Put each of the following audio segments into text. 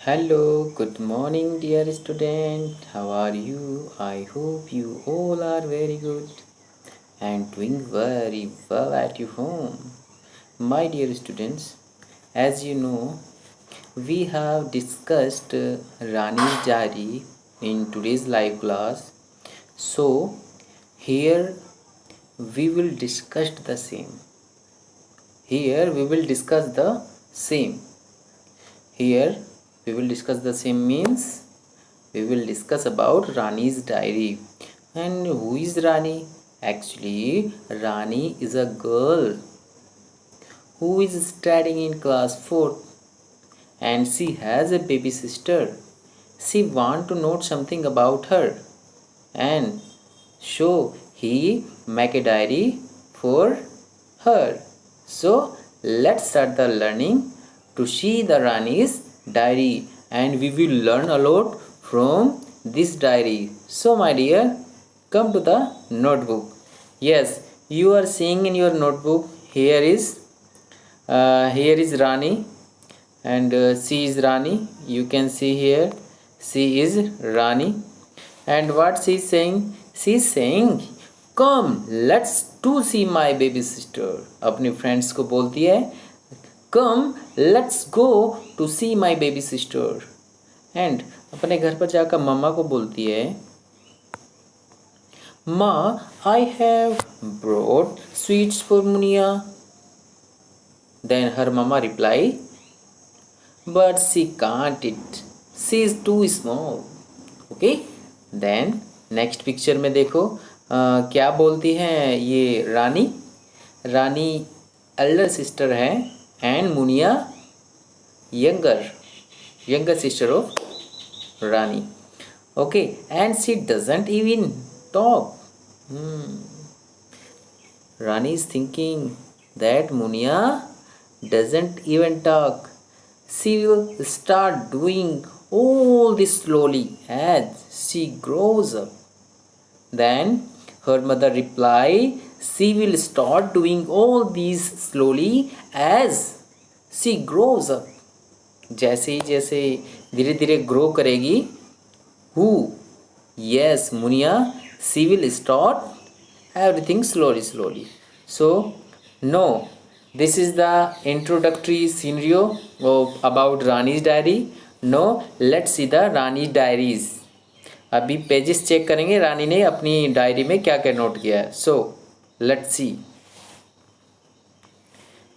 Hello, good morning, dear student. How are you? I hope you all are very good and doing very well at your home. My dear students, as you know, we have discussed Rani's diary in today's live class. So, here we will discuss the same. Here we will discuss the same. Here we will discuss the same means we will discuss about Rani's diary. And who is Rani? Actually, Rani is a girl who is studying in class 4 and she has a baby sister. She want to know something about her and so he make a diary for her. So let's start the learning to see the Rani's diary and we will learn a lot from this diary. So my dear, come to the notebook. Yes, you are seeing in your notebook here is Rani and she is Rani. You can see here she is Rani and what she is saying? She is saying come let's to see my baby sister. अपने friends को बोलती है come let's go to see my baby sister and अपने घर पर जाकर मम्मा को बोलती है Ma, I have brought sweets for Munia. Then her mama replied, but she can't eat. She is too small. Okay? Then next picture में देखो क्या बोलती है ये रानी. रानी elder sister है and Munia younger sister of Rani. Okay, and she doesn't even talk. Rani is thinking that Munia doesn't even talk. She will start doing all this slowly as she grows up. Then her mother replied, she will start doing all these slowly as she grows up. जैसे ही जैसे धीरे धीरे grow करेगी who? Yes, Munia, she will start everything slowly. So, no, this is the introductory scenario about Rani's diary. No, let's see the Rani's diaries. अभी pages check करेंगे रानी ने अपनी diary में क्या क्या नोट किया है. So, let's see.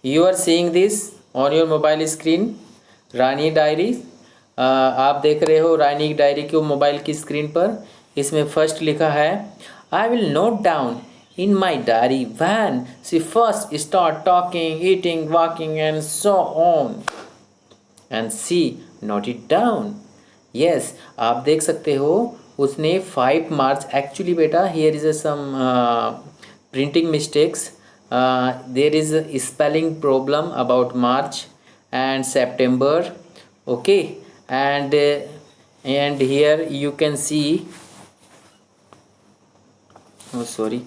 You are seeing this on your mobile screen. Rani diary आप देख रहे हो रानी की डायरी को मोबाइल की स्क्रीन पर. इसमें फर्स्ट लिखा है I will note down in my diary when she first start talking, eating, walking and so on. And she note it down. Yes, आप देख सकते हो उसने 5 मार्च एक्चुअली बेटा here is some printing mistakes. There is a spelling problem about March and September. Okay, and here you can see sorry,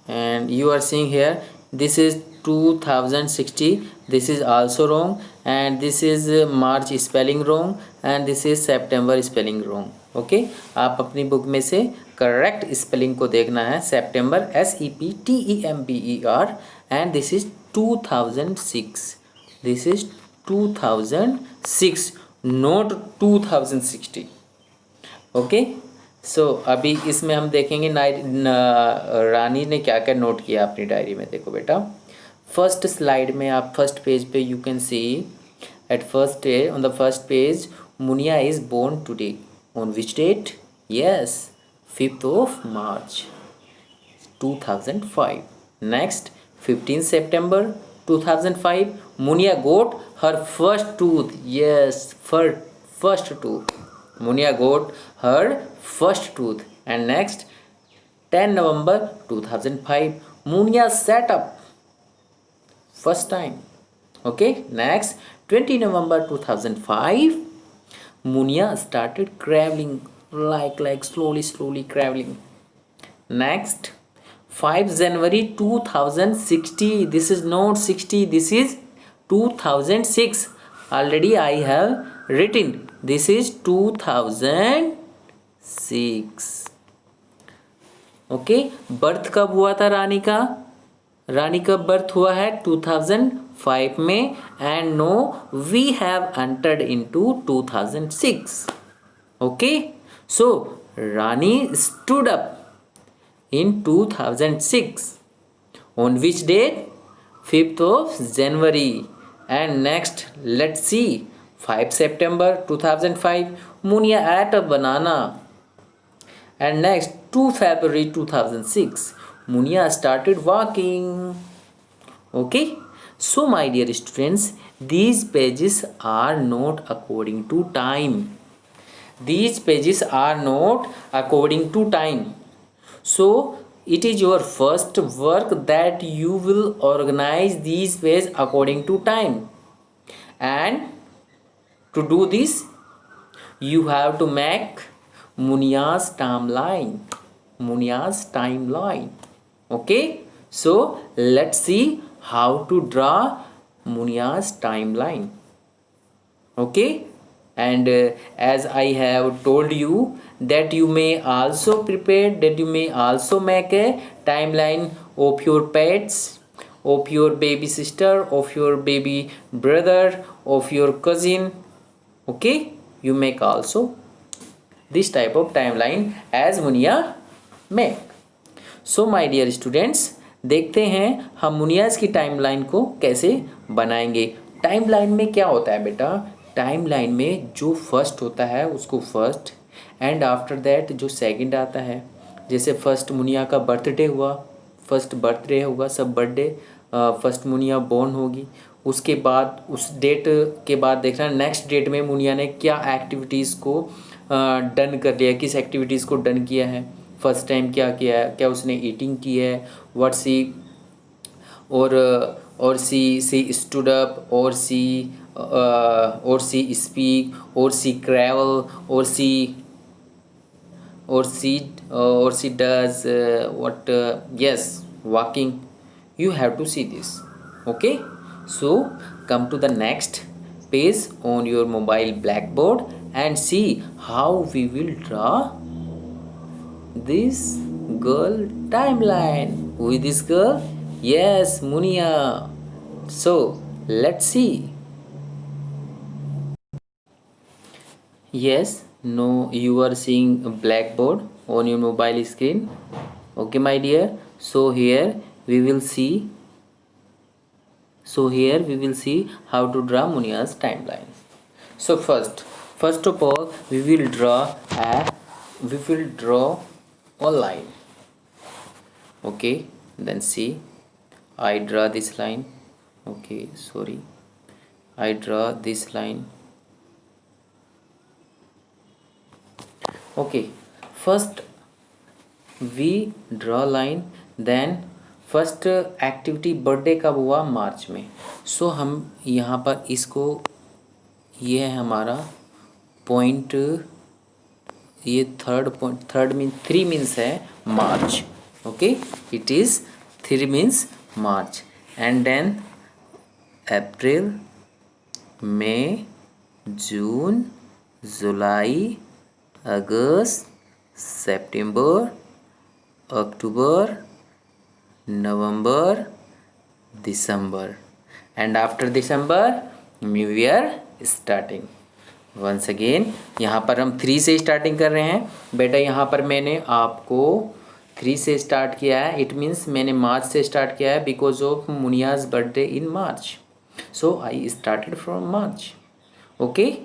and you are seeing here this is 2060, this is also wrong, and this is March spelling wrong, and this is September spelling wrong. Okay आप अपनी book में से correct spelling को देखना है. September SEPTEMBER and this is 2006, this is 2006 not 2060. Okay so अभी इसमें हम देखेंगे रानी ने क्या क्या नोट किया अपनी डायरी में. देखो बेटा फर्स्ट स्लाइड में आप फर्स्ट पेज पे you can see at first on the first page Muniya is born today on which date. Yes 5th of March 2005. Next 15 September 2005 Munia got her first tooth. Yes, first tooth. Munia got her first tooth. And next 10 November 2005 Munia sat up first time. Okay, next 20 November 2005 Munia started crawling like slowly crawling. Next 5 January 2060, this is not 60, this is 2006. already I have written. This is 2006. Okay, birth कब हुआ था रानी का? रानी का birth हुआ है 2005 में, and no we have entered into 2006. Okay, so Rani stood up in 2006. On which date? 5th of January. And next, let's see. 5 September 2005, Munia ate a banana. And next, 2 February 2006, Munia started walking. Okay, so my dear students, these pages are not according to time. These pages are not according to time. So it is your first work that you will organize these pages according to time. And to do this, you have to make Munia's timeline. Munia's timeline. Okay, so let's see how to draw Munia's timeline. Okay, and as I have told you that you may also prepare, that you may also make a timeline of your pets, of your baby sister, of your baby brother, of your cousin. Okay, you make also this type of timeline as Munia make. So my dear students, देखते हैं हम मुनियाज की timeline को कैसे बनाएंगे. Timeline में क्या होता है बेटा? टाइमलाइन में जो फर्स्ट होता है उसको फर्स्ट, एंड आफ्टर दैट जो सेकंड आता है. जैसे फर्स्ट मुनिया का बर्थडे हुआ, फर्स्ट बर्थडे होगा, सब बर्थडे, फर्स्ट मुनिया बोर्न होगी. उसके बाद उस डेट के बाद देखना नेक्स्ट डेट में मुनिया ने क्या एक्टिविटीज़ को डन कर लिया, किस एक्टिविटीज़ को डन किया है, फर्स्ट टाइम क्या किया है, क्या उसने ईटिंग की है, व्हाट सी, और सी स्टूड अप, और सी स्पीक, और सी ट्रैवल, और सी does what yes, walking. You have to see this. Okay, so come to the next page on your mobile blackboard and see how we will draw this girl timeline. Who is this girl? Yes, Munia. So let's see. Yes, no, you are seeing a blackboard on your mobile screen. Okay my dear, so here we will see how to draw Munia's timeline. So first of all we will draw a line. Okay, then see, I draw this line. Okay, sorry, I draw this line. Okay, first we draw line, then first activity birthday कब हुआ? मार्च में. सो हम यहाँ पर इसको, ये है हमारा पॉइंट, ये थर्ड मीन 3 मीन्स है March. Okay, it is 3 means March. And then April, May, June, July, August, September, October, November, December, and after December new year starting. Once again यहाँ पर हम 3 से स्टार्टिंग कर रहे हैं बेटा. यहाँ पर मैंने आपको 3 से स्टार्ट किया है. इट मीन्स मैंने मार्च से स्टार्ट किया है because of Munia's birthday in March. So I started from March. Okay,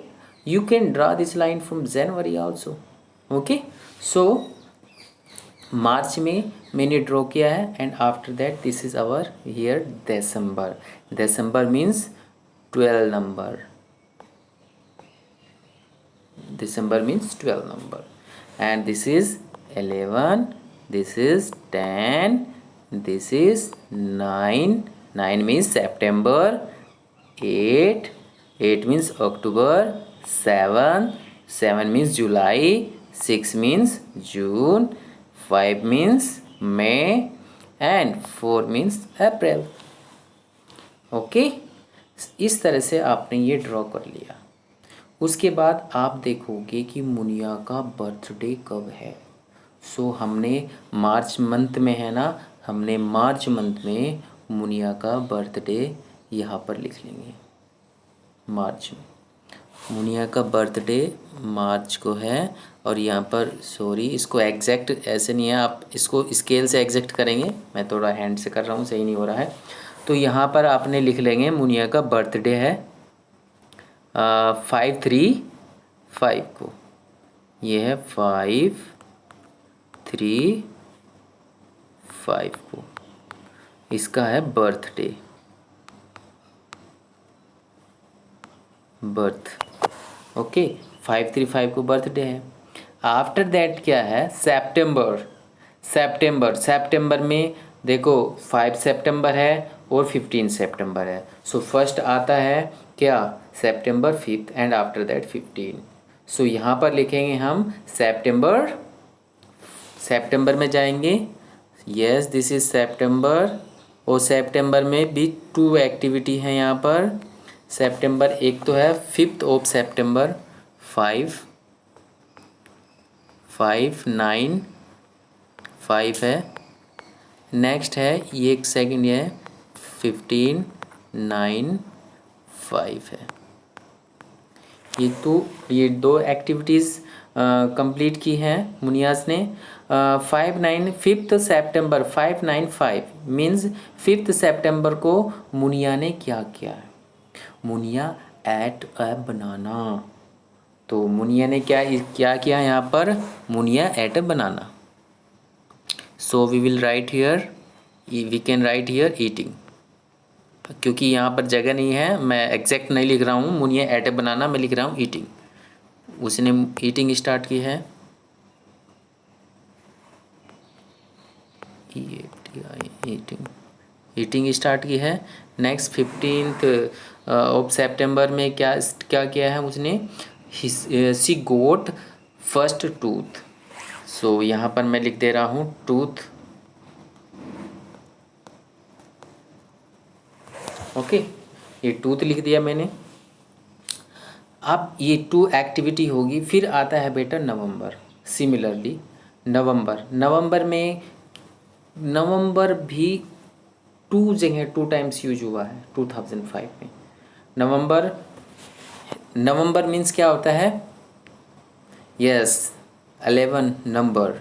you can draw this line from January also. Okay, so March में मैंने ड्रॉ किया है, and after that this is our year December. December means 12 number. December means 12 number, and this is 11, this is 10, this is 9. 9 means September. 8 means October. 7 means July. 6 means June. 5 means May, and 4 means April. Okay, इस तरह से आपने ये draw कर लिया। उसके बाद आप देखोगे कि मुनिया का बर्थडे कब है। सो हमने मार्च मंथ में है ना, हमने मार्च मंथ में मुनिया का बर्थडे यहाँ पर लिख लेंगे। मार्च में मुनिया का बर्थडे मार्च को है। और यहाँ पर सॉरी, इसको एग्जैक्ट ऐसे नहीं है, आप इसको स्केल से एग्जैक्ट करेंगे, मैं थोड़ा हैंड से कर रहा हूँ, सही नहीं हो रहा है। तो यहाँ पर आपने लिख लेंगे मुनिया का बर्थडे है 5/3/5 को। ये है 5/3/5 को, इसका है बर्थडे, बर्थ। ओके, 5/3/5 को बर्थडे है। आफ्टर दैट क्या है, सेप्टेम्बर। सेप्टेम्बर में देखो 5 सितंबर है और 15 सितंबर है। सो फर्स्ट आता है क्या, सेप्टेम्बर 5 एंड आफ्टर दैट 15। सो यहाँ पर लिखेंगे हम सेप्टेम्बर, सितंबर में जाएंगे, यस दिस इज सितंबर। और सितंबर में भी 2 एक्टिविटी हैं यहाँ पर। सितंबर एक तो है 5th ऑफ सितंबर, 5/9/5 है। नेक्स्ट है ये एक सेकंड है 15/9/5 है। ये दो एक्टिविटीज़ कंप्लीट की हैं मुनियाज़ ने। 5/9 सितंबर 5/9/5 मीन्स 5 सितंबर को मुनिया ने क्या किया है, मुनिया एट अ बनाना। तो मुनिया ने क्या किया यहाँ पर, Muniya ate a banana. So we will write here, we can write here eating, क्योंकि यहाँ पर जगह नहीं है, मैं एग्जैक्ट नहीं लिख रहा हूँ मुनिया एट अ बनाना, मैं लिख रहा हूँ ईटिंग। उसने ईटिंग स्टार्ट की है, ईटिंग स्टार्ट की है। नेक्स्ट 15th ऑफ सितंबर में क्या किया है उसने, सी गोट फर्स्ट टूथ। सो यहाँ पर मैं लिख दे रहा हूँ टूथ। ओके, ये टूथ लिख दिया मैंने। अब ये 2 एक्टिविटी होगी। फिर आता है बेटा नवंबर। सिमिलरली नवंबर में, नवंबर भी 2 जगह 2 टाइम्स यूज हुआ है 2005 में। नवंबर मीन्स क्या होता है, यस 11 नंबर।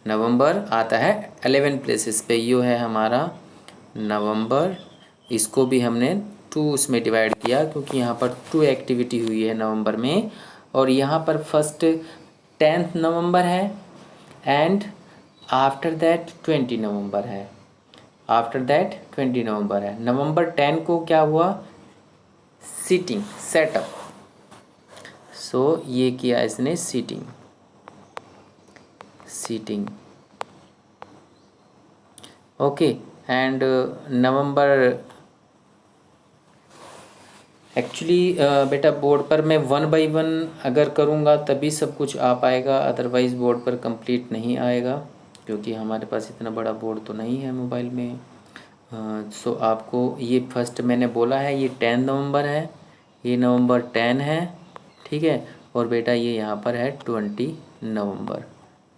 नवंबर आता है 11 प्लेसेस पे, यो है हमारा नवंबर। इसको भी हमने 2 उसमें डिवाइड किया क्योंकि यहाँ पर 2 एक्टिविटी हुई है नवंबर में। और यहाँ पर फर्स्ट 10th नवंबर है एंड आफ्टर दैट 20 नवंबर है। आफ्टर दैट 20 नवंबर है। नवंबर 10 को क्या हुआ, सीटिंग सेटअप। सो ये किया इसने sitting. Okay, and November actually बेटा बोर्ड पर मैं 1/1 अगर करूँगा तभी सब कुछ आ पाएगा, अदरवाइज़ बोर्ड पर कंप्लीट नहीं आएगा क्योंकि हमारे पास इतना बड़ा बोर्ड तो नहीं है मोबाइल में। सो आपको ये फर्स्ट मैंने बोला है ये 10 नवंबर है, ये नवंबर 10 है, ठीक है। और बेटा ये यहाँ पर है 20 नवंबर।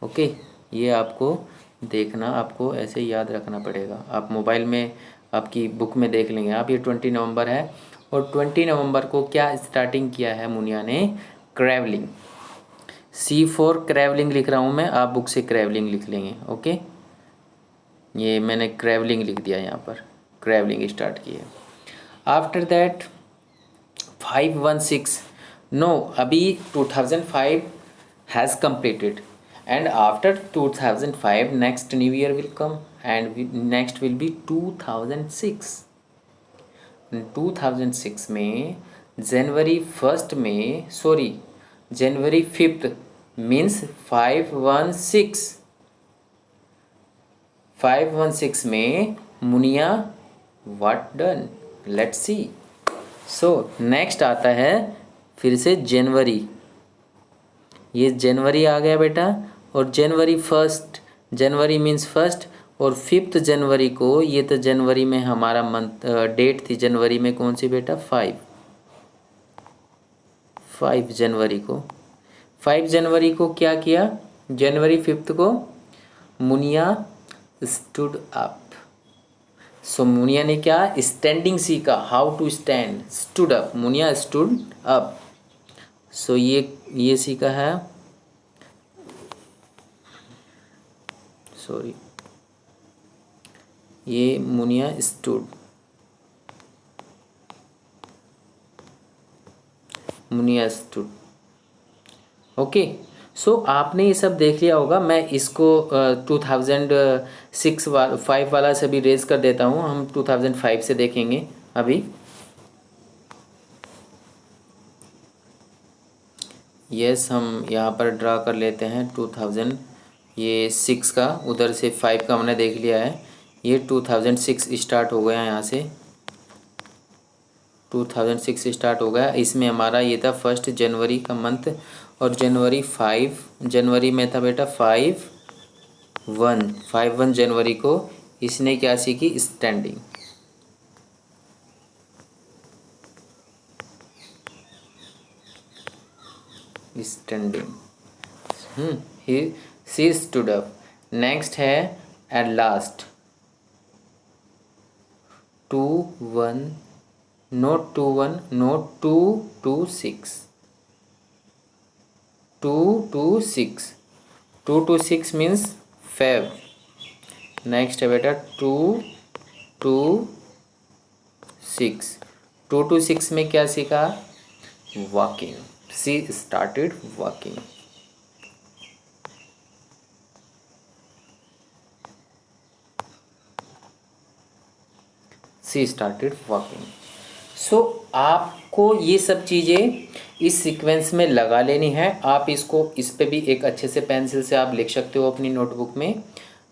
ओके, ये आपको देखना, आपको ऐसे याद रखना पड़ेगा। आप मोबाइल में आपकी बुक में देख लेंगे आप, ये 20 नवंबर है। और 20 नवंबर को क्या स्टार्टिंग किया है मुनिया ने, क्रेवलिंग। C4 क्रेवलिंग लिख रहा हूँ मैं, आप बुक से क्रेवलिंग लिख लेंगे। ओके, ये मैंने क्रेवलिंग लिख दिया यहाँ पर, क्रेवलिंग स्टार्ट की है। आफ्टर दैट 5/16 नो, अभी 2005 has completed and after 2005 next new year will come and next will be 2006। 2006 में जनवरी 1 में, सॉरी जनवरी 5 मीन्स 5/16 में Muniya what done, let's see. So next आता है फिर से जनवरी, ये जनवरी आ गया बेटा। और जनवरी 1, जनवरी मीन्स फर्स्ट, और 5 जनवरी को, ये तो जनवरी में हमारा मंथ डेट थी, जनवरी में कौन सी बेटा? 5 जनवरी को, 5 जनवरी को क्या किया? जनवरी 5 को Munia stood up. So Munia ने क्या? स्टैंडिंग सीखा, how to stand, stood up, Munia stood up. So ये सीखा है, सॉरी, ये Munia stood, Munia stood. Okay, so आपने ये सब देख लिया होगा। मैं इसको 2005 वाला से भी रेज कर देता हूँ। हम 2005 से देखेंगे अभी। यस, हम यहाँ पर ड्रा कर लेते हैं 2006 का, उधर से 5 का हमने देख लिया है। ये 2006 स्टार्ट हो गया यहाँ से, 2006 स्टार्ट हो गया। इसमें हमारा ये था 1 जनवरी का मंथ, और जनवरी में था बेटा 5/1 जनवरी को इसने क्या सीखी? Standing. He she stood up. Next है at last, 2/1, note 2/1, note 2/6, 2/6, 2/6 means Feb. Next है बेटा 2/6, 2/6 में क्या सीखा? Walking. She started walking. She started walking. So आपको ये सब चीज़ें इस सीक्वेंस में लगा लेनी है। आप इसको, इस पे भी एक अच्छे से पेंसिल से आप लिख सकते हो अपनी नोटबुक में।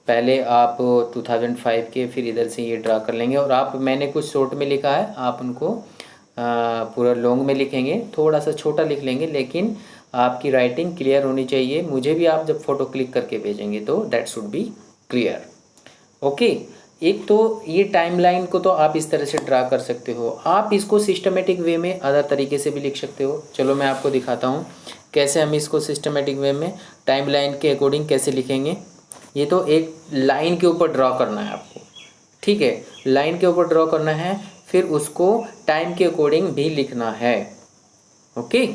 पहले आप 2005 के, फिर इधर से ये ड्रा कर लेंगे। और आप, मैंने कुछ शॉर्ट में लिखा है, आप उनको पूरा लॉन्ग में लिखेंगे, थोड़ा सा छोटा लिख लेंगे, लेकिन आपकी राइटिंग क्लियर होनी चाहिए। मुझे भी आप जब फ़ोटो क्लिक करके भेजेंगे तो that should be clear. Okay, एक तो ये टाइमलाइन को तो आप इस तरह से ड्रा कर सकते हो। आप इसको सिस्टमेटिक वे में अदर तरीके से भी लिख सकते हो। चलो मैं आपको दिखाता हूँ कैसे हम इसको सिस्टमेटिक वे में टाइमलाइन के अकॉर्डिंग कैसे लिखेंगे। ये तो एक लाइन के ऊपर ड्रॉ करना है आपको, ठीक है, लाइन के ऊपर ड्रॉ करना है, फिर उसको टाइम के अकॉर्डिंग भी लिखना है। ओके,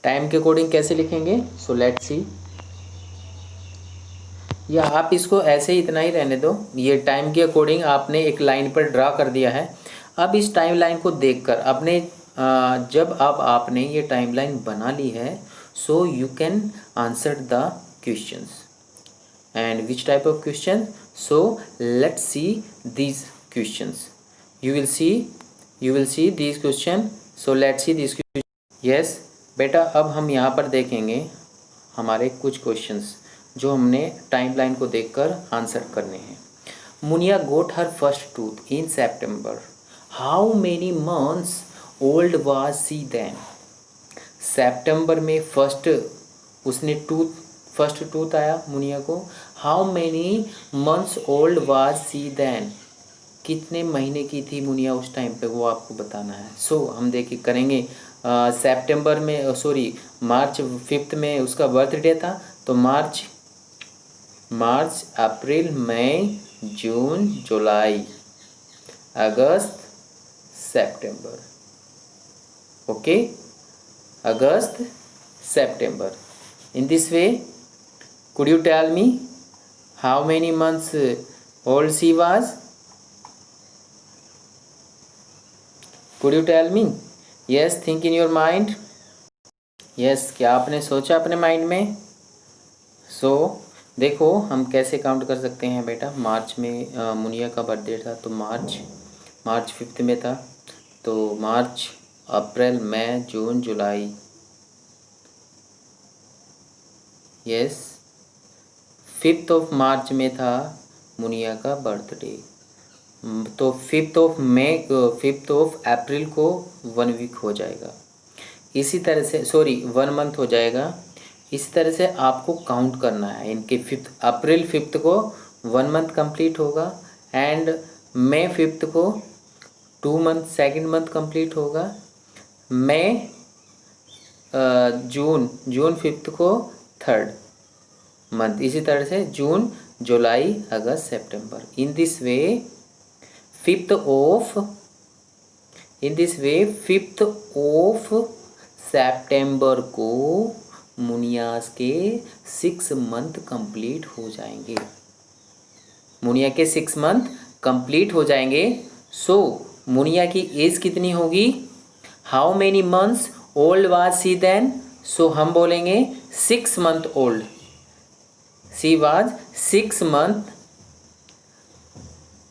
टाइम के अकॉर्डिंग कैसे लिखेंगे? So let's see. या आप इसको ऐसे ही इतना ही रहने दो। ये टाइम के अकॉर्डिंग आपने एक लाइन पर ड्रा कर दिया है। अब इस टाइम लाइन को देखकर अपने जब अब आपने ये टाइम लाइन बना ली है, सो you can answer the questions. And which type of question? So let's see these questions. you will see these question. so let's see these question. yes बेटा, अब हम यहाँ पर देखेंगे हमारे कुछ क्वेश्चंस जो हमने टाइमलाइन को देखकर आंसर करने हैं। Munia got her first tooth in September, how many months old was she then? September में फर्स्ट टूथ आया मुनिया को। How many months old was she then? कितने महीने की थी मुनिया उस टाइम पे, वो आपको बताना है। सो हम देखिए करेंगे। सितंबर में, सॉरी, मार्च 5 में उसका बर्थडे था, तो March, April, May, June, July, August, September. Okay, August, September. In this way, could you tell me how many months old she was? Could you tell me? Yes, think in your mind. Yes, क्या आपने सोचा अपने mind में? सो देखो हम कैसे count कर सकते हैं बेटा। मार्च में मुनिया का बर्थडे था, तो मार्च 5 में था, तो March, April, May, June, July. Yes, 5 of March में था मुनिया का बर्थडे, तो 5 ऑफ अप्रैल को 1 वीक हो जाएगा। इसी तरह से, सॉरी, 1 मंथ हो जाएगा। इसी तरह से आपको काउंट करना है इनके। अप्रैल 5 को 1 मंथ कंप्लीट होगा, एंड मई 5th को 2 मंथ, सेकेंड मंथ कंप्लीट होगा। मई जून 5th को 3rd मंथ। इसी तरह से जून, July, August, September. In this way 5th of सितंबर को मुनियास के 6 मंथ कंप्लीट हो जाएंगे। मुनिया के 6 मंथ कंप्लीट हो जाएंगे। सो मुनिया की एज कितनी होगी? How many months old was she then? So हम बोलेंगे 6 month old. She was 6 month.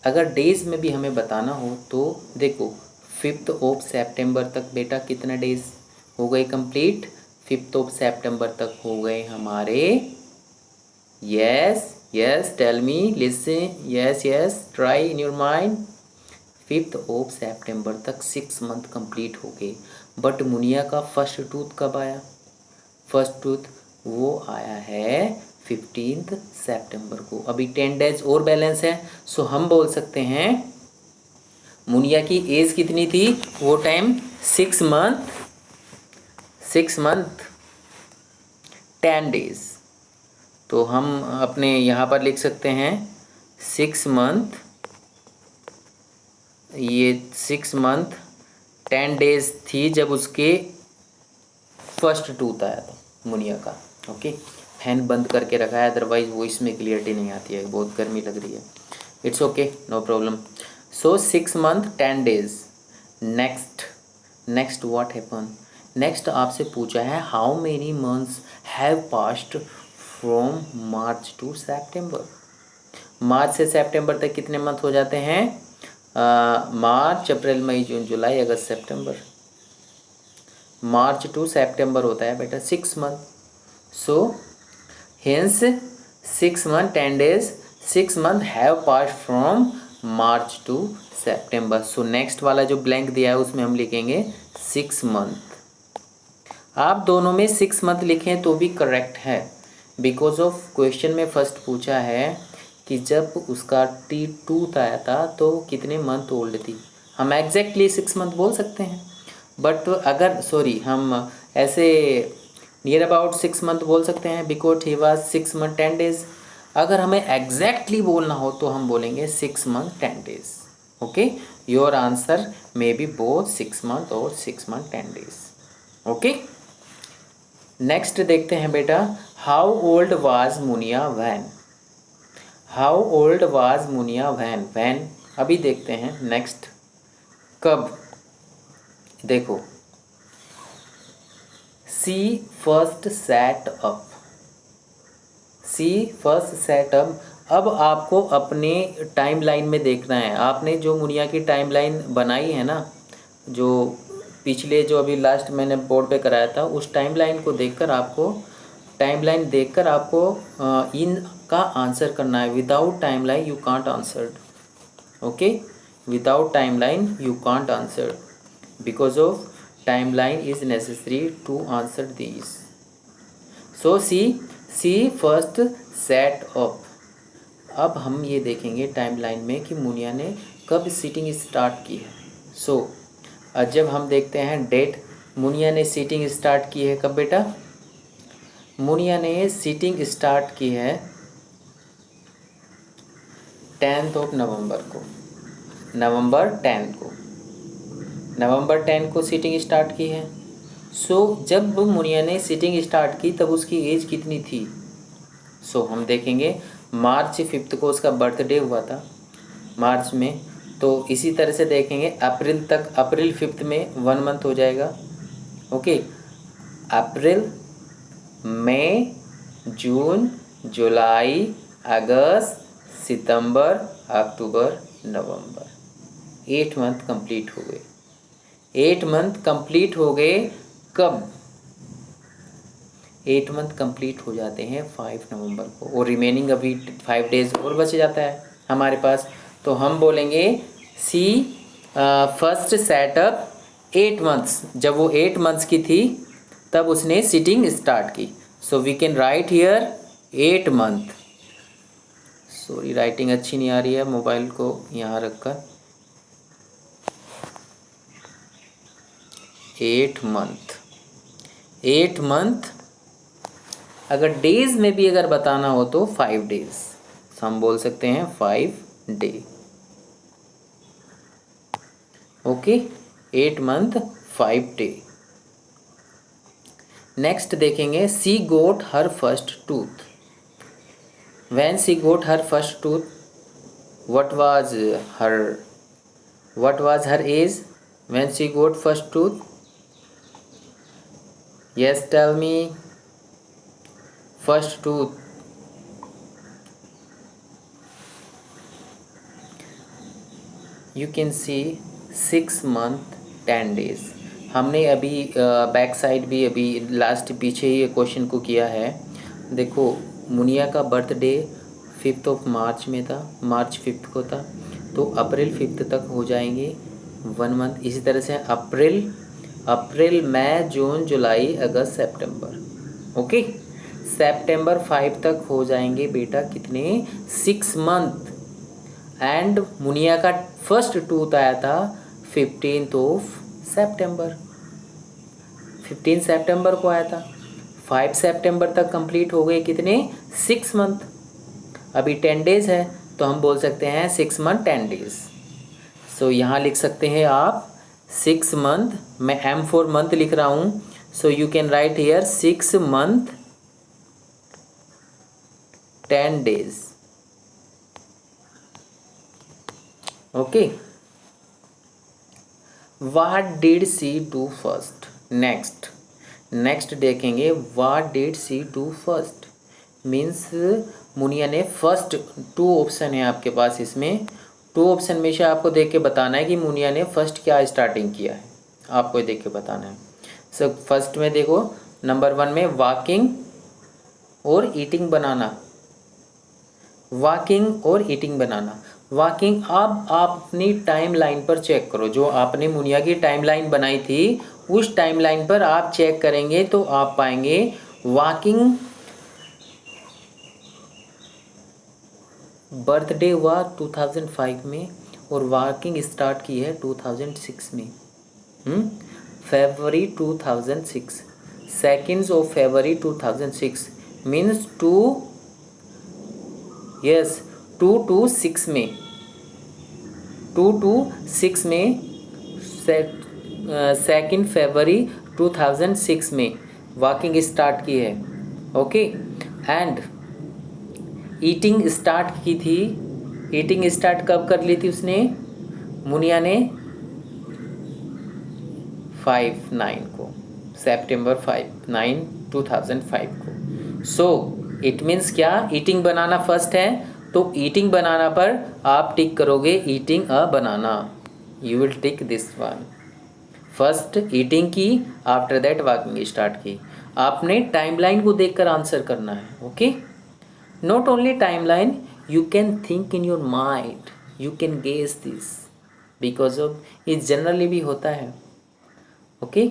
अगर डेज में भी हमें बताना हो तो देखो 5th ऑफ सितंबर तक बेटा कितना डेज हो गए कंप्लीट? 5th ऑफ सितंबर तक हो गए हमारे, yes tell me, listen, yes try in your mind. 5th of सितंबर तक 6 मंथ कंप्लीट हो गए। बट मुनिया का फर्स्ट टूथ कब आया? फर्स्ट टूथ वो आया है 15th सितंबर को। अभी 10 डेज और बैलेंस है। सो हम बोल सकते हैं मुनिया की एज कितनी थी वो टाइम? 6 month 10 days. तो हम अपने यहाँ पर लिख सकते हैं 6 मंथ, ये 6 मंथ 10 डेज थी जब उसके फर्स्ट टूथ आया था मुनिया का। ओके, फैन बंद करके रखा है, अदरवाइज वॉइस में क्लियरिटी नहीं आती है, बहुत गर्मी लग रही है। It's okay, no problem. So 6 month 10 days. Next what happen? Next आपसे पूछा है how many months have passed from March to September. मार्च से सितंबर तक कितने मंथ हो जाते हैं? मार्च, April, May, June, July, August, September. March to सितंबर होता है बेटा 6 month. So hence 6 month 10 days, 6 month have passed from March to September. So next वाला जो ब्लैंक दिया है उसमें हम लिखेंगे 6 मंथ। आप दोनों में 6 मंथ लिखें तो भी करेक्ट है, बिकॉज ऑफ क्वेश्चन में फर्स्ट पूछा है कि जब उसका टूथ आया था तो कितने मंथ ओल्ड थी। हम एग्जैक्टली 6 मंथ बोल सकते हैं, बट अगर हम ऐसे नियर अबाउट 6 मंथ बोल सकते हैं, because he was 6 month 10 days. अगर हमें एग्जैक्टली बोलना हो तो हम बोलेंगे 6 month 10 days. Okay, your answer may be both 6 month और 6 मंथ 10 डेज। ओके, नेक्स्ट देखते हैं बेटा, how old was Muniya when? How old was Muniya when? When अभी देखते हैं। नेक्स्ट कब? देखो, see first set up. See first set up. अब आपको अपने टाइमलाइन में देखना है। आपने जो मुनिया की टाइमलाइन बनाई है ना, जो पिछले जो अभी लास्ट मैंने बोर्ड पे कराया था, उस टाइमलाइन को देखकर आपको इनका आंसर करना है। Without timeline you can't answer. Okay, without timeline you can't answer, because of timeline is necessary to answer these. So see first set up. अब हम ये देखेंगे टाइमलाइन में कि मुनिया ने कब सीटिंग स्टार्ट की है। सो जब हम देखते हैं डेट, मुनिया ने सीटिंग स्टार्ट की है कब बेटा? मुनिया ने सीटिंग स्टार्ट की है 10th ऑफ नवंबर को। नवंबर 10 को सीटिंग स्टार्ट की है। सो जब मुनिया ने सीटिंग स्टार्ट की तब उसकी एज कितनी थी? सो हम देखेंगे मार्च 5th को उसका बर्थडे हुआ था मार्च में, तो इसी तरह से देखेंगे अप्रैल तक। अप्रैल 5th में 1 मंथ हो जाएगा। ओके, अप्रैल, May, June, July, August, September, October, नवंबर। 8 मंथ कंप्लीट हो गए। 8 मंथ कंप्लीट हो गए कब? 8 मंथ कंप्लीट हो जाते हैं 5 नवंबर को, और रिमेनिंग अभी 5 डेज और बच जाता है हमारे पास। तो हम बोलेंगे सी फर्स्ट सेटअप 8 मंथ्स। जब वो 8 मंथ्स की थी तब उसने सीटिंग स्टार्ट की। So we can write here 8 month. Sorry writing अच्छी नहीं आ रही है, मोबाइल को यहाँ रखकर। 8 मंथ, 8 मंथ। अगर डेज में भी अगर बताना हो तो 5 डेज, हम बोल सकते हैं 5 day. Okay, 8 month 5 day. Next देखेंगे, she got her first tooth. When she got her first tooth, what was her what was her age when she got first tooth? Yes, tell me. First tooth, you can see 6 month 10 days। हमने अभी back side भी अभी last पीछे ही question को किया है। देखो मुनिया का बर्थडे 5th ऑफ मार्च में था, मार्च 5th को था, तो अप्रैल 5th तक हो जाएंगे 1 मंथ। इसी तरह से अप्रैल May June July August September. Okay, सितंबर 5 तक हो जाएंगे बेटा कितने, 6 मंथ। एंड मुनिया का फर्स्ट टूथ आया था 15th ऑफ सितंबर, 15 सितंबर को आया था। 5 सितंबर तक कंप्लीट हो गए कितने, 6 मंथ। अभी 10 डेज है तो हम बोल सकते हैं 6 मंथ 10 डेज। सो यहाँ लिख सकते हैं आप 6 मंथ, मैं M फॉर मंथ लिख रहा हूँ, so you can write here 6 month 10 days. Okay, what did she do first. Next देखेंगे, what did she do first means Muniya ने फर्स्ट, 2 ऑप्शन है आपके पास, इसमें 2 ऑप्शन में से आपको देख के बताना है कि मुनिया ने फर्स्ट क्या स्टार्टिंग किया है, आपको देख के बताना है। सो फर्स्ट में देखो, नंबर 1 में वॉकिंग और ईटिंग बनाना, वॉकिंग और ईटिंग बनाना। वॉकिंग, अब आप अपनी टाइम लाइन पर चेक करो, जो आपने मुनिया की टाइम लाइन बनाई थी उस टाइम लाइन पर आप चेक करेंगे तो आप पाएंगे वॉकिंग बर्थडे हुआ 2005 में और वॉकिंग स्टार्ट की है 2006 में, फरवरी 2006, 2 ऑफ फरवरी 2006 मीन्स 2 to 6 में, 2 to 6 में, 2 फरवरी 2006 में वॉकिंग स्टार्ट की है। ओके, एंड ईटिंग स्टार्ट की थी, ईटिंग स्टार्ट कब कर ली थी उसने, मुनिया ने 5/9 को, सितंबर 5/9 2005 को। सो इट मीन्स क्या, ईटिंग बनाना फर्स्ट है, तो ईटिंग बनाना पर आप टिक करोगे eating a banana, you will tick this one. First eating की, आफ्टर दैट वॉकिंग स्टार्ट की। आपने टाइमलाइन को देखकर आंसर करना है। Okay, not only timeline, you can think in your mind, you can guess this, because of ये generally भी होता है। ओके,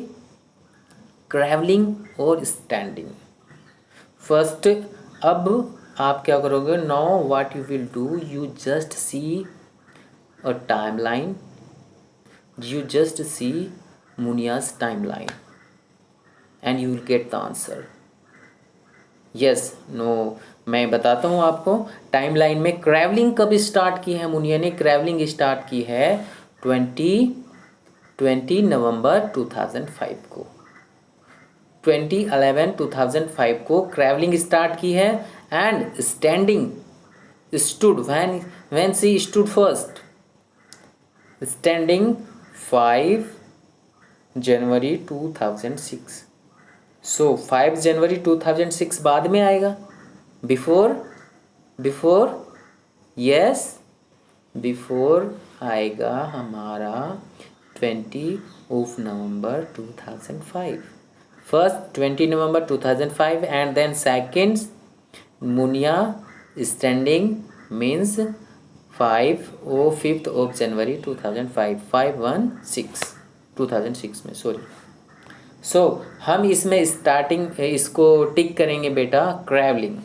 ट्रैवलिंग और स्टैंडिंग। फर्स्ट, अब आप क्या करोगे, now what you will do, you just see a timeline, you just see Munia's timeline and you will get the answer. yes, no, मैं बताता हूँ आपको टाइमलाइन में ट्रैवलिंग कब स्टार्ट की है मुनिया ने। ट्रैवलिंग स्टार्ट की है 20 नवंबर 2005 को, 2011 को ट्रैवलिंग स्टार्ट की है। And standing stood when she stood first, standing 5 जनवरी 2006। सो 5 जनवरी 2006 बाद में आएगा, बिफोर यस, बिफोर आएगा हमारा 20 of November 2005। First 20 November 2005 and then second Muniya standing means 5th of January 2005, 2006 में, सॉरी। सो हम इसमें स्टार्टिंग इसको टिक करेंगे बेटा ट्रैवलिंग।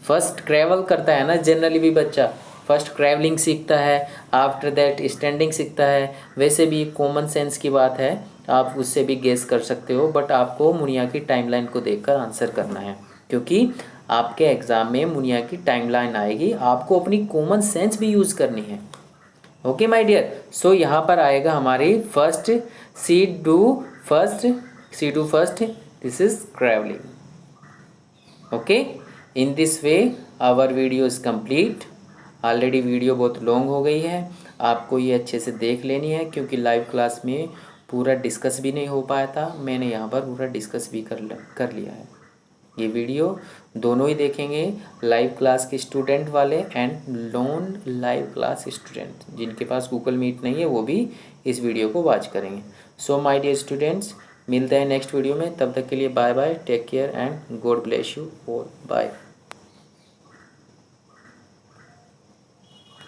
फर्स्ट ट्रैवल करता है ना जनरली भी बच्चा, फर्स्ट ट्रैवलिंग सीखता है, आफ्टर दैट स्टैंडिंग सीखता है। वैसे भी कॉमन सेंस की बात है, आप उससे भी गेस कर सकते हो, बट आपको मुनिया की टाइमलाइन को देखकर आंसर करना है, क्योंकि आपके एग्ज़ाम में मुनिया की टाइमलाइन आएगी, आपको अपनी कॉमन सेंस भी यूज़ करनी है। ओके माय डियर, सो यहाँ पर आएगा हमारी first see to first, this is travelling. Okay, in this way our video is complete. Already video बहुत लॉन्ग हो गई है, आपको ये अच्छे से देख लेनी है, क्योंकि लाइव क्लास में पूरा डिस्कस भी नहीं हो पाया था, मैंने यहाँ पर पूरा डिस्कस भी कर लिया है। ये वीडियो दोनों ही देखेंगे, लाइव क्लास के स्टूडेंट वाले and non live class student, जिनके पास गूगल मीट नहीं है वो भी इस वीडियो को वॉच करेंगे। सो माय डियर स्टूडेंट्स, मिलते हैं नेक्स्ट वीडियो में, तब तक के लिए bye bye, take care and God bless you all, bye.